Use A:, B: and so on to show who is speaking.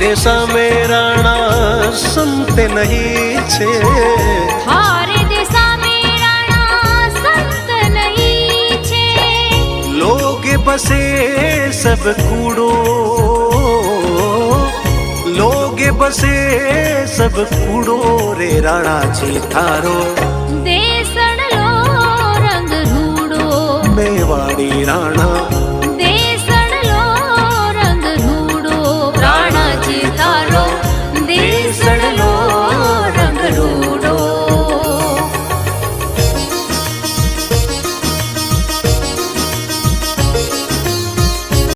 A: देशा में राणा संत नहीं छे,
B: थारे देशा में राणा संत नहीं छे।
A: लोग बसे सब कूड़ो, लोग बसे सब कूड़ो रे राणा जी थारो
B: देसण लो रंग रूड़ो।
A: मेवाड़ी राणा